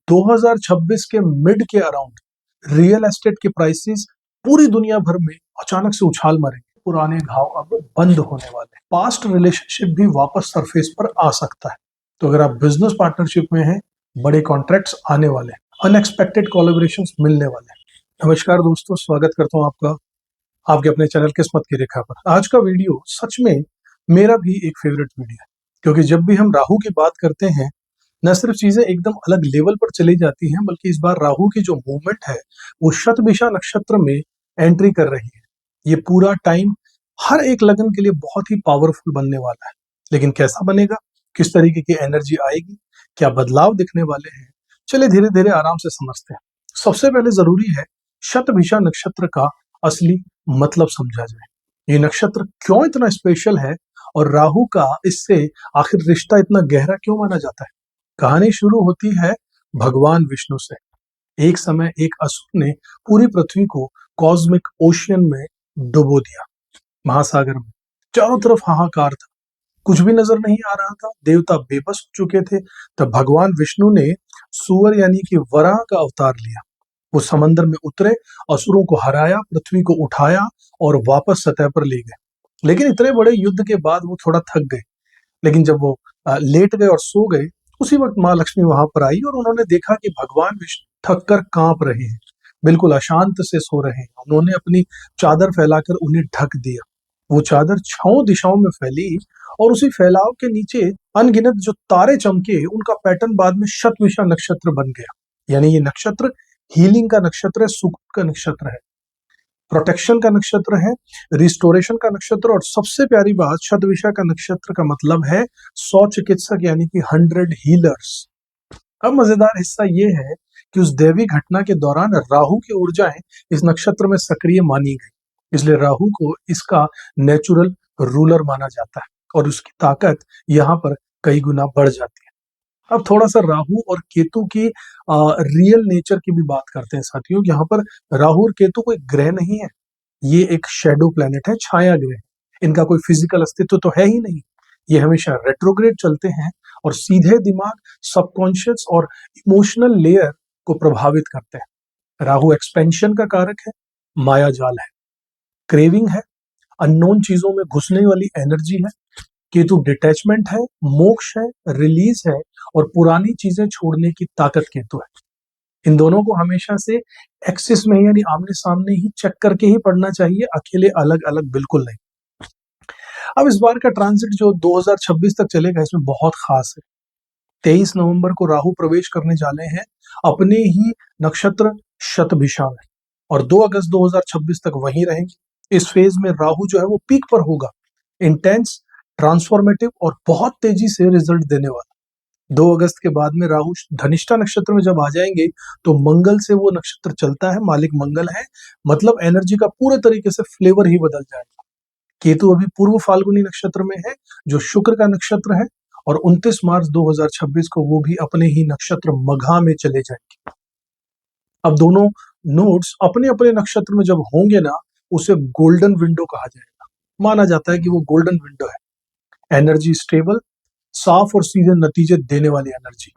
2026 के मिड के around real estate के प्राइसेस पूरी दुनिया भर में अचानक से उछाल मारेंगे। पुराने घाव अब बंद होने वाले हैं। पास्ट रिलेशनशिप भी वापस सरफेस पर आ सकता है। तो अगर आप बिजनेस पार्टनरशिप में हैं, बड़े कॉन्ट्रैक्ट्स आने वाले हैं, अनएक्सपेक्टेड कोलैबोरेशंस मिलने वाले हैं। नमस्कार दोस्तों, स्वागत करता हूं आपका आपके अपने चैनल किस्मत की रेखा पर। आज का वीडियो सच में मेरा भी एक फेवरेट वीडियो है, क्योंकि जब भी हम राहु की बात करते हैं, न सिर्फ चीजें एकदम अलग लेवल पर चली जाती हैं, बल्कि इस बार राहु की जो मूवमेंट है वो शतभिषा नक्षत्र में एंट्री कर रही है। ये पूरा टाइम हर एक लगन के लिए बहुत ही पावरफुल बनने वाला है। लेकिन कैसा बनेगा, किस तरीके की एनर्जी आएगी, क्या बदलाव दिखने वाले हैं, चलिए धीरे धीरे आराम से समझते हैं। सबसे पहले जरूरी है शतभिषा नक्षत्र का असली मतलब समझा जाए। ये नक्षत्र क्यों इतना स्पेशल है और राहु का इससे आखिर रिश्ता इतना गहरा क्यों माना जाता है। कहानी शुरू होती है भगवान विष्णु से। एक समय एक असुर ने पूरी पृथ्वी को कॉस्मिक ओशियन में डुबो दिया। महासागर में चारों तरफ हाहाकार था, कुछ भी नजर नहीं आ रहा था। देवता बेबस हो चुके थे। तब भगवान विष्णु ने सुअर यानी कि वराह का अवतार लिया। वो समंदर में उतरे, असुरों को हराया, पृथ्वी को उठाया और वापस सतह पर ले गए। लेकिन इतने बड़े युद्ध के बाद वो थोड़ा थक गए। लेकिन जब वो लेट गए और सो गए, उसी वक्त माँ लक्ष्मी वहां पर आई और उन्होंने देखा कि भगवान विष्णु थक कर कांप रहे हैं, बिल्कुल अशांत से सो रहे हैं। उन्होंने अपनी चादर फैलाकर उन्हें ढक दिया। वो चादर 6 दिशाओं में फैली और उसी फैलाव के नीचे अनगिनत जो तारे चमके, उनका पैटर्न बाद में शतभिषा नक्षत्र बन गया। यानी ये नक्षत्र हीलिंग का नक्षत्र है, सुख का नक्षत्र है, प्रोटेक्शन का नक्षत्र है, रिस्टोरेशन का नक्षत्र। और सबसे प्यारी बात, शतभिषा का नक्षत्र का मतलब है 100 चिकित्सक यानी कि 100 हीलर्स। अब मजेदार हिस्सा ये है कि उस दैवी घटना के दौरान राहु की ऊर्जाएं इस नक्षत्र में सक्रिय मानी गई, इसलिए राहु को इसका नेचुरल रूलर माना जाता है और उसकी ताकत यहाँ पर कई गुना बढ़ जाती है। अब थोड़ा सा राहु और केतु की रियल नेचर की भी बात करते हैं साथियों। यहाँ पर राहु और केतु कोई ग्रह नहीं है, ये एक शेडो प्लेनेट है, छाया ग्रह। इनका कोई फिजिकल अस्तित्व तो है ही नहीं। ये हमेशा रेट्रोग्रेड चलते हैं और सीधे दिमाग, सबकॉन्शियस और इमोशनल लेयर को प्रभावित करते हैं। राहु एक्सपेंशन का कारक है, माया जाल है, क्रेविंग है, अननोन चीजों में घुसने वाली एनर्जी है। केतु डिटैचमेंट है, मोक्ष है, रिलीज है और पुरानी चीजें छोड़ने की ताकत केतु है। इन दोनों को हमेशा से एक्सिस में यानी आमने सामने ही चेक करके ही पढ़ना चाहिए, अकेले अलग अलग बिल्कुल नहीं। अब इस बार का ट्रांजिट जो 2026 तक चलेगा, इसमें बहुत खास है। 23 नवंबर को राहु प्रवेश करने जा रहे हैं अपने ही नक्षत्र शतभिषा में और 2 अगस्त 2026 तक वहीं रहेंगे। इस फेज में राहु जो है वो पीक पर होगा, इंटेंस, ट्रांसफॉर्मेटिव और बहुत तेजी से रिजल्ट देने वाला। 2 अगस्त के बाद में राहु धनिष्ठा नक्षत्र में जब आ जाएंगे तो मंगल से वो नक्षत्र चलता है, मालिक मंगल है, मतलब एनर्जी का पूरे तरीके से फ्लेवर ही बदल जाएगा। केतु अभी पूर्व फाल्गुनी नक्षत्र में है, जो शुक्र का नक्षत्र है, और 29 मार्च 2026 को वो भी अपने ही नक्षत्र मघा में चले जाएंगे। अब दोनों नोड्स अपने अपने नक्षत्र में जब होंगे ना, उसे गोल्डन विंडो कहा जाएगा। माना जाता है कि वो गोल्डन विंडो है, एनर्जी स्टेबल, साफ और सीधे नतीजे देने वाली एनर्जी।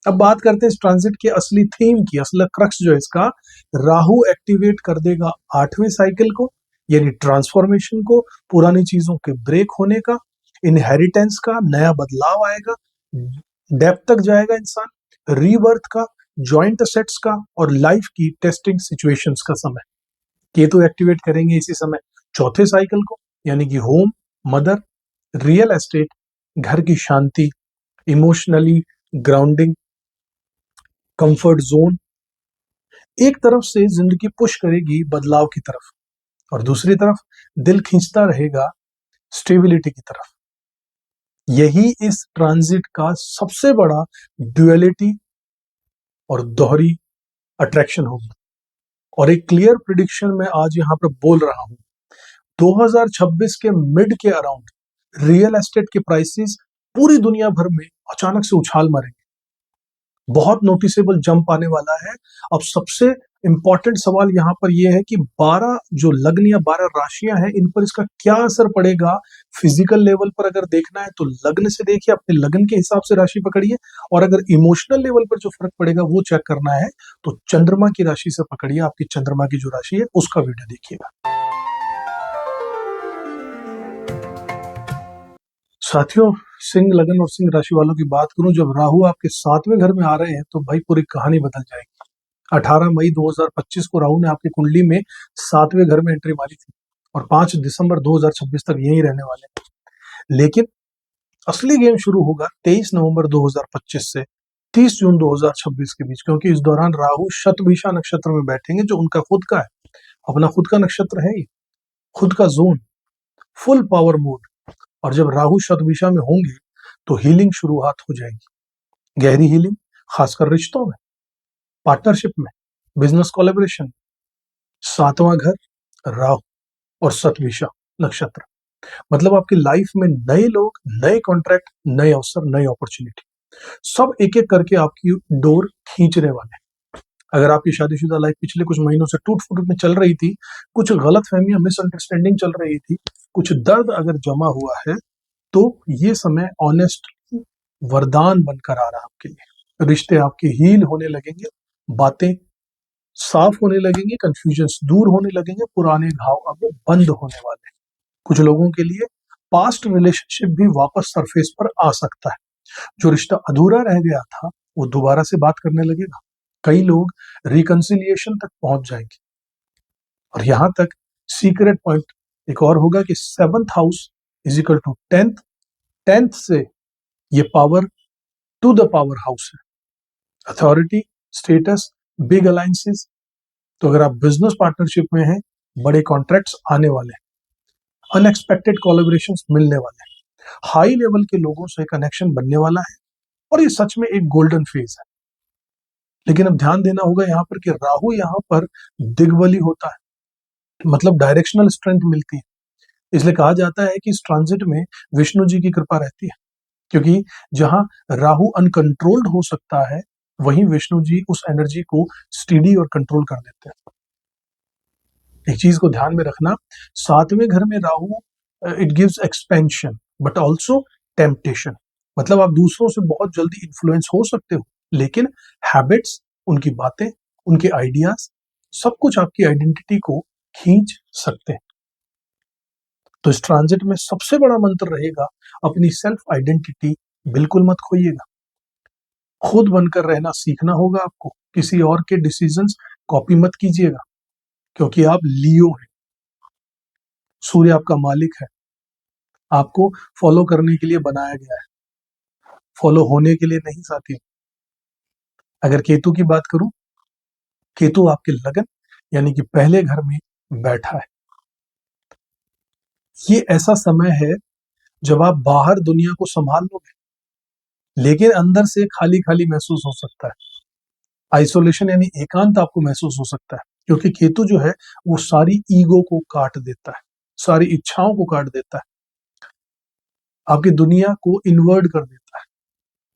अब बात करते हैं इस ट्रांजिट के असली थीम की, असली क्रक्स जो है इसका। राहु एक्टिवेट कर देगा 8वें साइकिल को, यानी ट्रांसफॉर्मेशन को, पुरानी चीजों के ब्रेक होने का, इनहेरिटेंस का, नया बदलाव आएगा, डेप्थ तक जाएगा इंसान, रीबर्थ का, जॉइंट असेट्स का और लाइफ की टेस्टिंग सिचुएशंस का समय। केतु एक्टिवेट करेंगे इसी समय 4थे साइकिल को, यानी कि होम, मदर, रियल एस्टेट, घर की शांति, इमोशनली ग्राउंडिंग, कंफर्ट जोन। एक तरफ से जिंदगी पुश करेगी बदलाव की तरफ और दूसरी तरफ दिल खींचता रहेगा स्टेबिलिटी की तरफ। यही इस ट्रांजिट का सबसे बड़ा ड्युअलिटी और दोहरी अट्रैक्शन होगी। और एक क्लियर प्रिडिक्शन मैं आज यहाँ पर बोल रहा हूं, 2026 के मिड के अराउंड रियल एस्टेट के प्राइसेस पूरी दुनिया भर में अचानक से उछाल मारेंगे। बहुत नोटिसेबल जंप आने वाला है। अब सबसे इंपॉर्टेंट सवाल यहाँ पर यह है कि 12 जो लग्न या 12 राशियां हैं, इन पर इसका क्या असर पड़ेगा। फिजिकल लेवल पर अगर देखना है तो लग्न से देखिए, अपने लग्न के हिसाब से राशि पकड़िए, और अगर इमोशनल लेवल पर जो फर्क पड़ेगा वो चेक करना है तो चंद्रमा की राशि से पकड़िए। आपकी चंद्रमा की जो राशि है उसका वीडियो देखिएगा। साथियों, सिंह लग्न और सिंह राशि वालों की बात करूं, जब राहु आपके 7वें घर में आ रहे हैं तो भाई पूरी कहानी बदल जाएगी। 18 मई 2025 को राहु ने आपकी कुंडली में 7वें घर में एंट्री मारी थी और 5 दिसंबर 2026 तक यहीं रहने वाले हैं। लेकिन असली गेम शुरू होगा 23 नवंबर 2025 से 30 जून 2026 के बीच, क्योंकि इस दौरान राहु शतभिषा नक्षत्र में बैठेंगे, जो उनका खुद का है, अपना खुद का नक्षत्र है, खुद का जोन, फुल पावर मोड। और जब राहु शतभिषा में होंगे तो हीलिंग शुरुआत हो जाएगी, गहरी हीलिंग, खासकर रिश्तों में, पार्टनरशिप में, बिजनेस कोलैबोरेशन। 7वां घर राहु और शतभिषा नक्षत्र, मतलब आपकी लाइफ में नए लोग, नए कॉन्ट्रैक्ट, नए अवसर, नई अपॉर्चुनिटी, सब एक एक करके आपकी डोर खींचने वाले हैं। अगर आपकी शादीशुदा लाइफ पिछले कुछ महीनों से टूट फूट में चल रही थी, कुछ गलत फहमियां, मिसअंडरस्टैंडिंग चल रही थी, कुछ दर्द अगर जमा हुआ है, तो ये समय ऑनेस्ट वरदान बनकर आ रहा है आपके लिए। रिश्ते आपके हील होने लगेंगे, बातें साफ होने लगेंगे, कंफ्यूजन्स दूर होने लगेंगे, पुराने घाव अब बंद होने वाले हैं। कुछ लोगों के लिए पास्ट रिलेशनशिप भी वापस सरफेस पर आ सकता है। जो रिश्ता अधूरा रह गया था वो दोबारा से बात करने लगेगा। कई लोग रिकंसिलिएशन तक पहुंच जाएंगे। और यहां तक सीक्रेट पॉइंट एक और होगा कि 7th house is equal to 10th से ये power to the power house है, अथॉरिटी, स्टेटस, बिग अलायंसेस। तो अगर आप बिजनेस पार्टनरशिप में हैं, बड़े कॉन्ट्रैक्ट्स आने वाले हैं, अनएक्सपेक्टेड कोलैबोरेशंस मिलने वाले हैं, हाई लेवल के लोगों से कनेक्शन बनने वाला है, और ये सच में एक गोल्डन फेज है। लेकिन अब ध्यान देना होगा यहाँ पर कि राहु यहाँ पर दिग्बली होता है, मतलब डायरेक्शनल स्ट्रेंथ मिलती है। इसलिए कहा जाता है कि इस ट्रांजिट में विष्णु जी की कृपा रहती है, क्योंकि जहां राहु अनकंट्रोल्ड हो सकता है, वहीं विष्णु जी उस एनर्जी को स्टीडी और कंट्रोल कर देते हैं। एक चीज को ध्यान में रखना, 7वें घर में Rahu, it gives expansion but also temptation. मतलब आप दूसरों से बहुत जल्दी इन्फ्लुएंस हो सकते हो, लेकिन हैबिट्स, उनकी बातें, उनके आइडियाज, सब कुछ आपकी आइडेंटिटी को खींच सकते हैं। तो इस ट्रांजिट में सबसे बड़ा मंत्र रहेगा, अपनी सेल्फ आइडेंटिटी बिल्कुल मत खोइएगा। खुद बनकर रहना सीखना होगा आपको। किसी और के डिसीजंस कॉपी मत कीजिएगा, क्योंकि आप लियो हैं। सूर्य आपका मालिक है, आपको फॉलो करने के लिए बनाया गया है, फॉलो होने के लिए नहीं साथी। अगर केतु की बात करूं, केतु आपके लगन यानी कि पहले घर में बैठा है। ये ऐसा समय है जब आप बाहर दुनिया को संभाल लोगे, लेकिन अंदर से खाली खाली महसूस हो सकता है। आइसोलेशन यानी एकांत आपको महसूस हो सकता है, क्योंकि केतु जो है वो सारी ईगो को काट देता है, सारी इच्छाओं को काट देता है, आपकी दुनिया को इन्वर्ट कर देता है।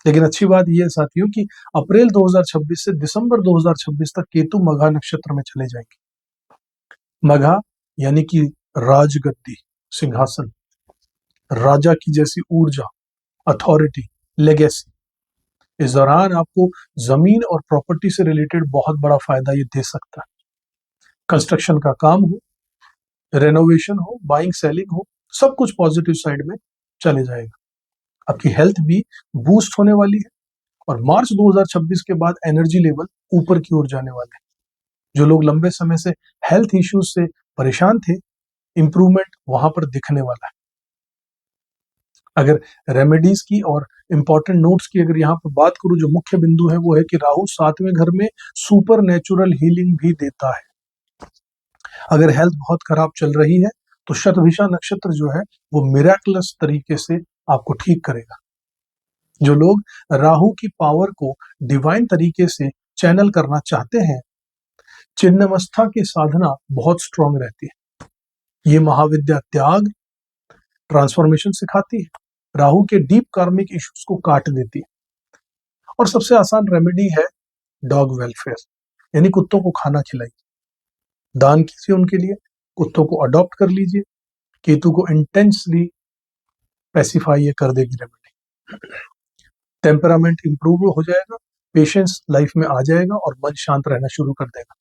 लेकिन अच्छी बात यह है साथियों कि अप्रैल 2026 से दिसंबर 2026 तक केतु मघा नक्षत्र में चले जाएंगे। मघा यानी कि राजगद्दी, सिंहासन, राजा की जैसी ऊर्जा, अथॉरिटी, लेगेसी। इस दौरान आपको जमीन और प्रॉपर्टी से रिलेटेड बहुत बड़ा फायदा ये दे सकता है। कंस्ट्रक्शन का काम हो, रेनोवेशन हो, बाइंग सेलिंग हो, सब कुछ पॉजिटिव साइड में चले जाएगा। आपकी हेल्थ भी बूस्ट होने वाली है, और मार्च 2026 के बाद एनर्जी लेवल ऊपर की ओर जाने वाले हैं। जो लोग लंबे समय से हेल्थ इश्यूज से परेशान थे, इंप्रूवमेंट वहां पर दिखने वाला है। अगर रेमेडीज की और इंपॉर्टेंट नोट्स की अगर यहाँ पर बात करूं, जो मुख्य बिंदु है वो है कि राहु 7वें घर में सुपर नेचुरल हीलिंग भी देता है। अगर हेल्थ बहुत खराब चल रही है तो शतभिषा नक्षत्र जो है वो मिराकुलस तरीके से आपको ठीक करेगा। जो लोग राहु की पावर को डिवाइन तरीके से चैनल करना चाहते हैं, चिन्नवस्था की साधना बहुत स्ट्रांग रहती है। ये महाविद्या त्याग, ट्रांसफॉर्मेशन सिखाती है, राहु के डीप कार्मिक इश्यूज को काट देती है। और सबसे आसान रेमेडी है डॉग वेलफेयर। यानी कुत्तों को खाना खिलाइए, दान कीजिए उनके लिए, कुत्तों को अडॉप्ट कर लीजिए। केतु को इंटेंसली पैसिफाई ये कर देगी रेमेडी। टेम्परामेंट इंप्रूव हो जाएगा, पेशेंस लाइफ में आ जाएगा और मन शांत रहना शुरू कर देगा।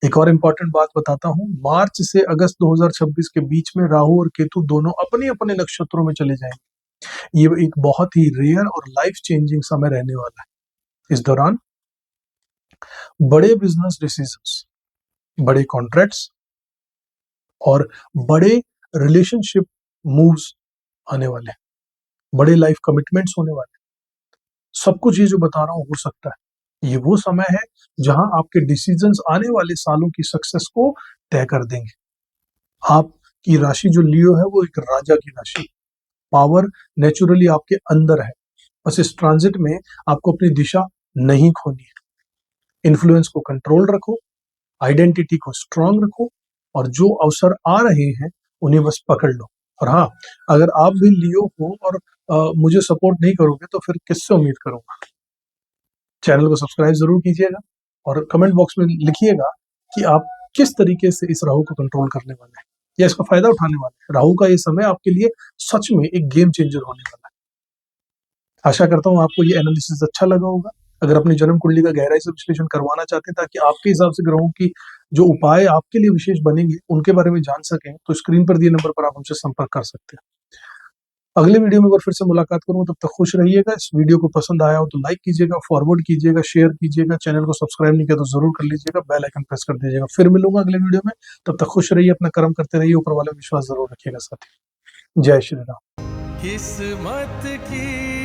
एक और इम्पॉर्टेंट बात बताता हूं, मार्च से अगस्त 2026 के बीच में राहु और केतु दोनों अपने अपने नक्षत्रों में चले जाएंगे। ये एक बहुत ही रेयर और लाइफ चेंजिंग समय रहने वाला है। इस दौरान बड़े बिजनेस डिसीजंस, बड़े कॉन्ट्रैक्ट्स और बड़े रिलेशनशिप मूव्स आने वाले हैं, बड़े लाइफ कमिटमेंट्स होने वाले हैं। सब कुछ ये जो बता रहा हूं हो सकता है। ये वो समय है जहां आपके डिसीजंस आने वाले सालों की सक्सेस को तय कर देंगे। आपकी राशि जो लियो है वो एक राजा की राशि, पावर नेचुरली आपके अंदर है। बस इस ट्रांजिट में आपको अपनी दिशा नहीं खोनी है। इन्फ्लुएंस को कंट्रोल रखो, आइडेंटिटी को स्ट्रांग रखो और जो अवसर आ रहे हैं उन्हें बस पकड़ लो। और हाँ, अगर आप भी लियो हो और मुझे सपोर्ट नहीं करोगे तो फिर किससे उम्मीद करूंगा। चैनल को सब्सक्राइब जरूर कीजिएगा और कमेंट बॉक्स में लिखिएगा कि आप किस तरीके से इस राहु को कंट्रोल करने वाले हैं या इसका फायदा उठाने वाले हैं। राहु का ये समय आपके लिए सच में एक गेम चेंजर होने वाला है। आशा करता हूँ आपको ये एनालिसिस अच्छा लगा होगा। अगर अपनी जन्म कुंडली का गहराई से विश्लेषण करवाना चाहते हैं ताकि आपके हिसाब से ग्रहों की जो उपाय आपके लिए विशेष बनेंगे उनके बारे में जान सकें, तो स्क्रीन पर दिए नंबर पर आप हमसे संपर्क कर सकते हैं। अगले वीडियो में एक बार फिर से मुलाकात करूंगा, तब तक खुश रहिएगा। इस वीडियो को पसंद आया हो तो लाइक कीजिएगा, फॉरवर्ड कीजिएगा, शेयर कीजिएगा, चैनल को सब्सक्राइब नहीं किया तो जरूर कर लीजिएगा, बेल आइकन प्रेस कर दीजिएगा। फिर मिलूंगा अगले वीडियो में, तब तक खुश रहिए, अपना कर्म करते रहिए, ऊपर वाले विश्वास जरूर रखिएगा साथी। जय श्री राम। किस्मत की